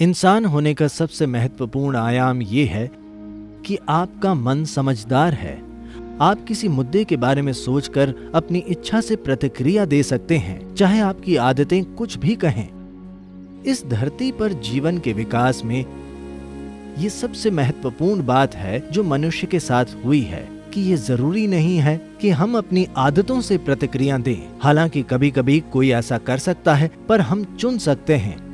इंसान होने का सबसे महत्वपूर्ण आयाम ये है कि आपका मन समझदार है। आप किसी मुद्दे के बारे में सोचकर अपनी इच्छा से प्रतिक्रिया दे सकते हैं, चाहे आपकी आदतें कुछ भी कहें। इस धरती पर जीवन के विकास में ये सबसे महत्वपूर्ण बात है जो मनुष्य के साथ हुई है कि ये जरूरी नहीं है कि हम अपनी आदतों से प्रतिक्रिया दें। हालांकि कभी कभी कोई ऐसा कर सकता है, पर हम चुन सकते हैं,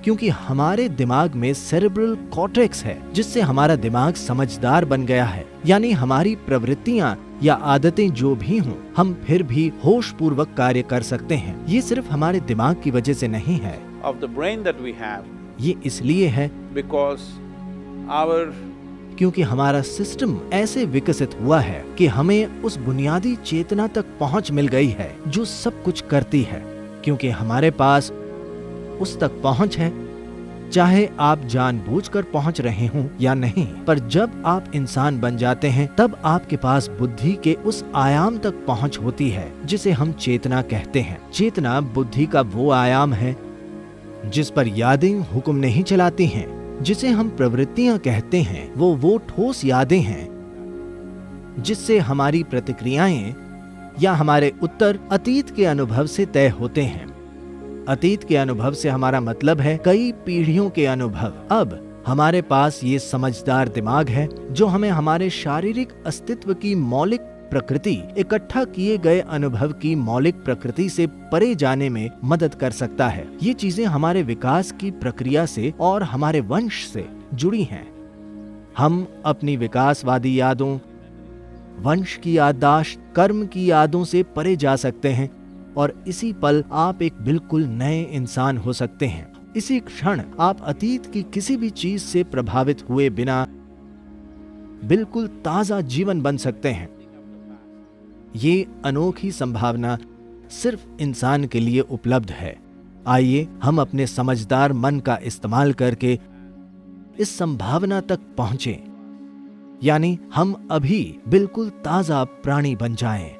क्योंकि हमारे दिमाग में सेरेब्रल कॉर्टेक्स है, जिससे हमारा दिमाग समझदार बन गया है। यानी हमारी प्रवृत्तियां या आदतें जो भी हों, हम फिर भी होश पूर्वक कार्य कर सकते हैं। ये सिर्फ हमारे दिमाग की वजह से नहीं है। of the brain that we have ये इसलिए है because our क्योंकि हमारा सिस्टम ऐसे विकसित हुआ है कि हमें उस बुनियादी चेतना तक पहुंच मिल गई है जो सब कुछ करती है। क्योंकि हमारे पास उस तक पहुंच है, चाहे आप जानबूझकर पहुंच रहे हों या नहीं। पर जब आप इंसान बन जाते हैं, तब आपके पास बुद्धि के उस आयाम तक पहुंच होती है जिसे हम चेतना कहते हैं। चेतना बुद्धि का वो आयाम है जिस पर यादें हुक्म नहीं चलाती हैं। जिसे हम प्रवृत्तियां कहते हैं, वो ठोस यादें हैं जिससे हमारी प्रतिक्रियाएं या हमारे उत्तर अतीत के अनुभव से तय होते हैं। अतीत के अनुभव से हमारा मतलब है कई पीढ़ियों के अनुभव। अब हमारे पास ये समझदार दिमाग है जो हमें हमारे शारीरिक अस्तित्व की मौलिक प्रकृति, इकट्ठा किए गए अनुभव की मौलिक प्रकृति से परे जाने में मदद कर सकता है। ये चीजें हमारे विकास की प्रक्रिया से और हमारे वंश से जुड़ी हैं। हम अपनी विकासवादी यादों, वंश की याददाश्त, कर्म की यादों से परे जा सकते हैं और इसी पल आप एक बिल्कुल नए इंसान हो सकते हैं। इसी क्षण आप अतीत की किसी भी चीज से प्रभावित हुए बिना बिल्कुल ताजा जीवन बन सकते हैं। ये अनोखी संभावना सिर्फ इंसान के लिए उपलब्ध है। आइए हम अपने समझदार मन का इस्तेमाल करके इस संभावना तक पहुंचें, यानी हम अभी बिल्कुल ताजा प्राणी बन जाएं।